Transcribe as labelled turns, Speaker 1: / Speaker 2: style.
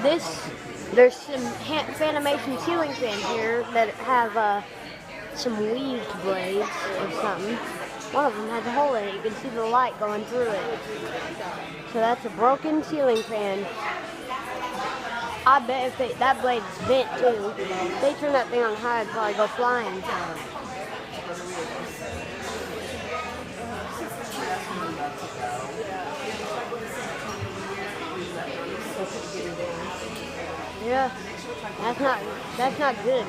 Speaker 1: There's some Fanimation ceiling fans here that have some weaved blades or something. One of them has a hole in it. You can see the light going through it. So that's a broken ceiling fan. I bet if that blade's bent too, if they turn that thing on high, it'd probably go flying. Yeah, that's not good.